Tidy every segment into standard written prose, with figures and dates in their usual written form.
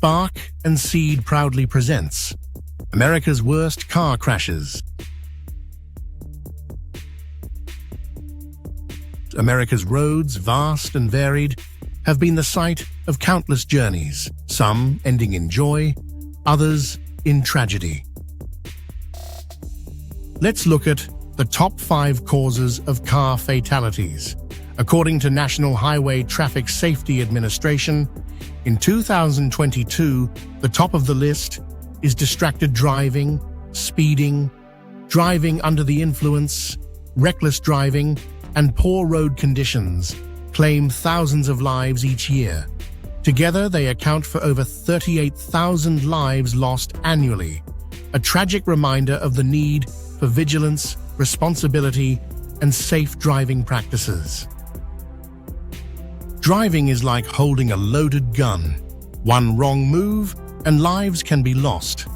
Spark and Seed proudly presents America's Worst Car Crashes. America's roads, vast and varied, have been the site of countless journeys, some ending in joy, others in tragedy. Let's look at the top 5 causes of car fatalities. According to National Highway Traffic Safety Administration, in 2022, the top of the list is distracted driving, speeding, driving under the influence, reckless driving, and poor road conditions claim thousands of lives each year. Together, they account for over 38,000 lives lost annually, a tragic reminder of the need for vigilance, responsibility, and safe driving practices. Driving is like holding a loaded gun. One wrong move, and lives can be lost.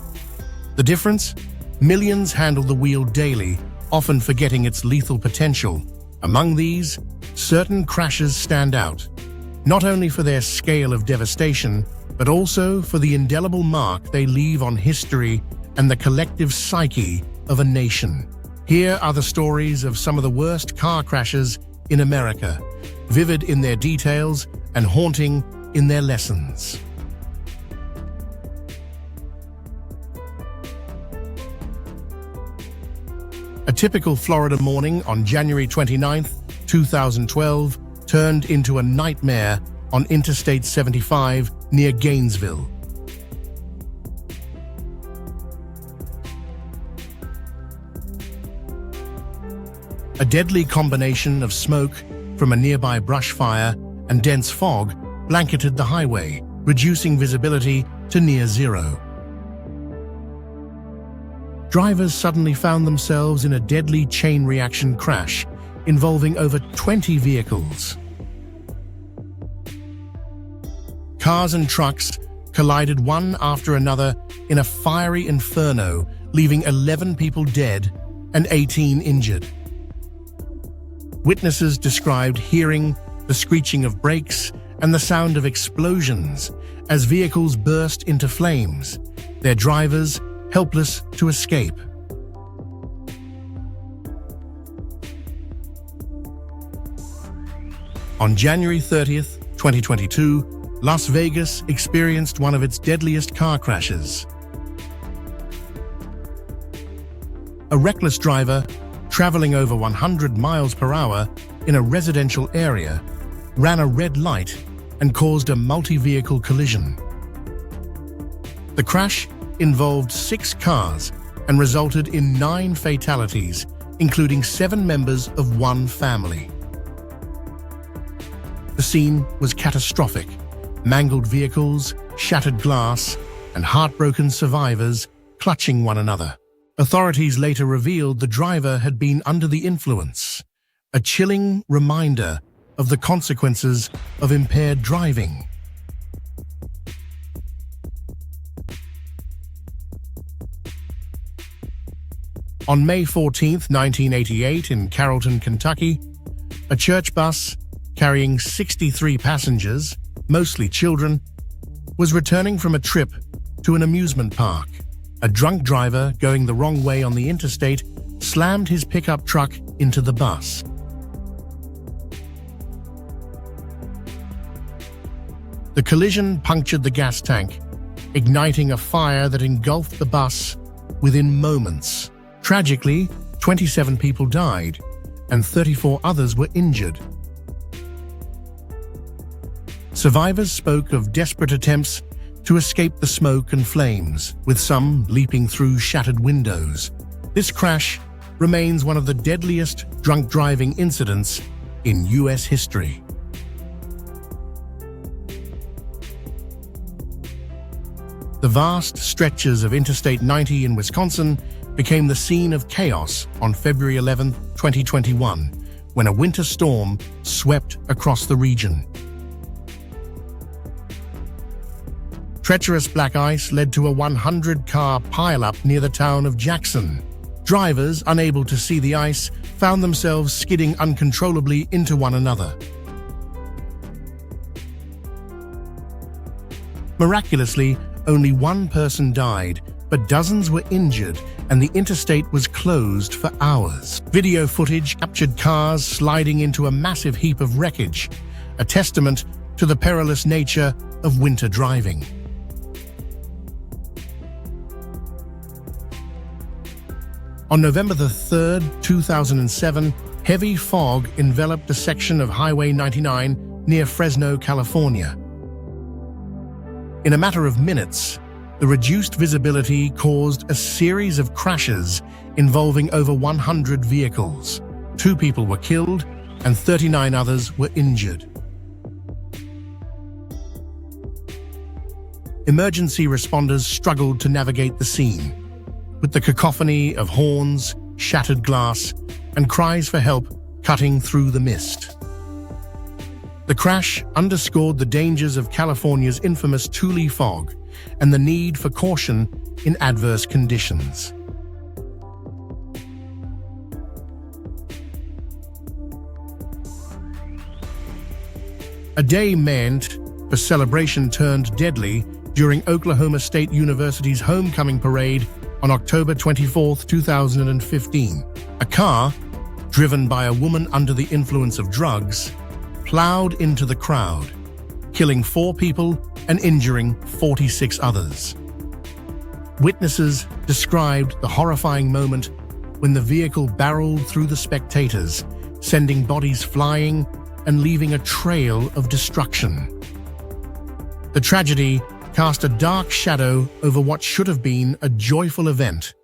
The difference? Millions handle the wheel daily, often forgetting its lethal potential. Among these, certain crashes stand out, not only for their scale of devastation, but also for the indelible mark they leave on history and the collective psyche of a nation. Here are the stories of some of the worst car crashes in America, vivid in their details and haunting in their lessons. A typical Florida morning on January 29, 2012, turned into a nightmare on Interstate 75 near Gainesville. A deadly combination of smoke from a nearby brush fire and dense fog blanketed the highway, reducing visibility to near zero. Drivers suddenly found themselves in a deadly chain reaction crash involving over 20 vehicles. Cars and trucks collided one after another in a fiery inferno, leaving 11 people dead and 18 injured. Witnesses described hearing the screeching of brakes and the sound of explosions as vehicles burst into flames, their drivers helpless to escape. On January 30th, 2022, Las Vegas experienced one of its deadliest car crashes. A reckless driver traveling over 100 miles per hour in a residential area ran a red light and caused a multi-vehicle collision. The crash involved 6 cars and resulted in 9 fatalities, including 7 members of one family. The scene was catastrophic: mangled vehicles, shattered glass, and heartbroken survivors clutching one another. Authorities later revealed the driver had been under the influence, a chilling reminder of the consequences of impaired driving. On May 14, 1988, in Carrollton, Kentucky, a church bus carrying 63 passengers, mostly children, was returning from a trip to an amusement park. A drunk driver going the wrong way on the interstate slammed his pickup truck into the bus. The collision punctured the gas tank, igniting a fire that engulfed the bus within moments. Tragically, 27 people died, and 34 others were injured. Survivors spoke of desperate attempts to escape the smoke and flames, with some leaping through shattered windows. This crash remains one of the deadliest drunk driving incidents in U.S. history. The vast stretches of Interstate 90 in Wisconsin became the scene of chaos on February 11, 2021, when a winter storm swept across the region. Treacherous black ice led to a 100-car pileup near the town of Jackson. Drivers, unable to see the ice, found themselves skidding uncontrollably into one another. Miraculously, only one person died, but dozens were injured, and the interstate was closed for hours. Video footage captured cars sliding into a massive heap of wreckage, a testament to the perilous nature of winter driving. On November 3, 2007, heavy fog enveloped a section of Highway 99 near Fresno, California. In a matter of minutes, the reduced visibility caused a series of crashes involving over 100 vehicles. 2 people were killed and 39 others were injured. Emergency responders struggled to navigate the scene, with the cacophony of horns, shattered glass, and cries for help cutting through the mist. The crash underscored the dangers of California's infamous Tule fog and the need for caution in adverse conditions. A day meant for celebration turned deadly during Oklahoma State University's homecoming parade on October 24, 2015. A car, driven by a woman under the influence of drugs, plowed into the crowd, killing 4 people and injuring 46 others. Witnesses described the horrifying moment when the vehicle barreled through the spectators, sending bodies flying and leaving a trail of destruction. The tragedy cast a dark shadow over what should have been a joyful event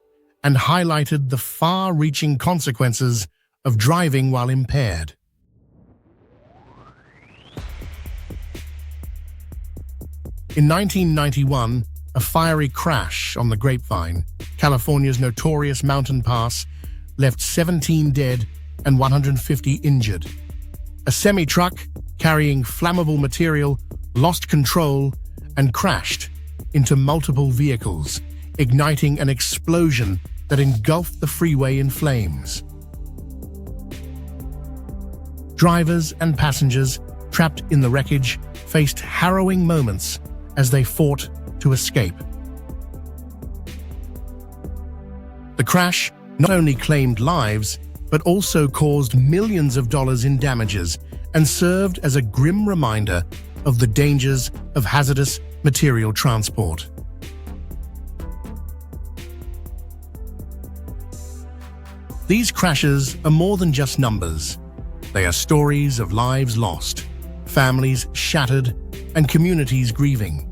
and highlighted the far-reaching consequences of driving while impaired. In 1991, a fiery crash on the Grapevine, California's notorious mountain pass, left 17 dead and 150 injured. A semi-truck carrying flammable material lost control and crashed into multiple vehicles, igniting an explosion that engulfed the freeway in flames. Drivers and passengers trapped in the wreckage faced harrowing moments as they fought to escape. The crash not only claimed lives, but also caused millions of dollars in damages and served as a grim reminder of the dangers of hazardous material transport. These crashes are more than just numbers. They are stories of lives lost, families shattered, and communities grieving.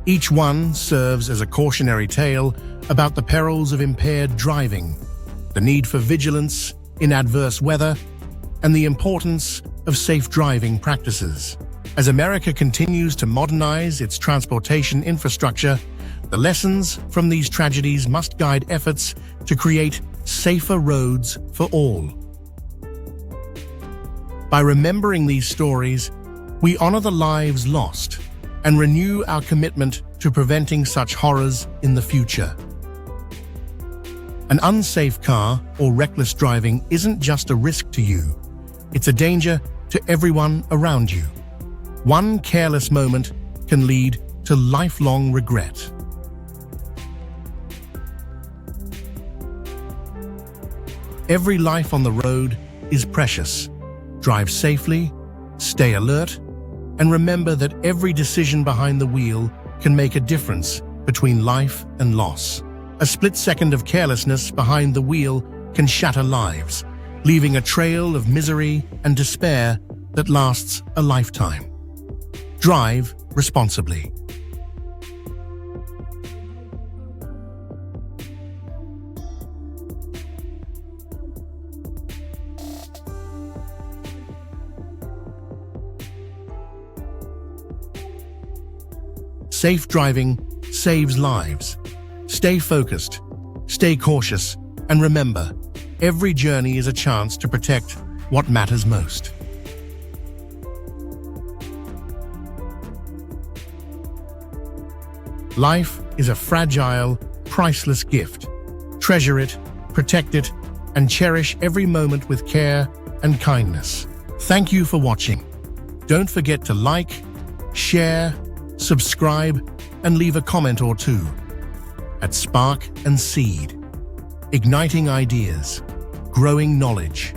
Each one serves as a cautionary tale about the perils of impaired driving, the need for vigilance in adverse weather, and the importance of safe driving practices. As America continues to modernize its transportation infrastructure, the lessons from these tragedies must guide efforts to create safer roads for all. By remembering these stories, we honor the lives lost and renew our commitment to preventing such horrors in the future. An unsafe car or reckless driving isn't just a risk to you, it's a danger to everyone around you. One careless moment can lead to lifelong regret. Every life on the road is precious. Drive safely, stay alert, and remember that every decision behind the wheel can make a difference between life and loss. A split second of carelessness behind the wheel can shatter lives, leaving a trail of misery and despair that lasts a lifetime. Drive responsibly. Safe driving saves lives. Stay focused, stay cautious, and remember, every journey is a chance to protect what matters most. Life is a fragile, priceless gift. Treasure it, protect it, and cherish every moment with care and kindness. Thank you for watching. Don't forget to like, Share, subscribe, and leave a comment or two. At Spark and Seed, igniting ideas, growing knowledge.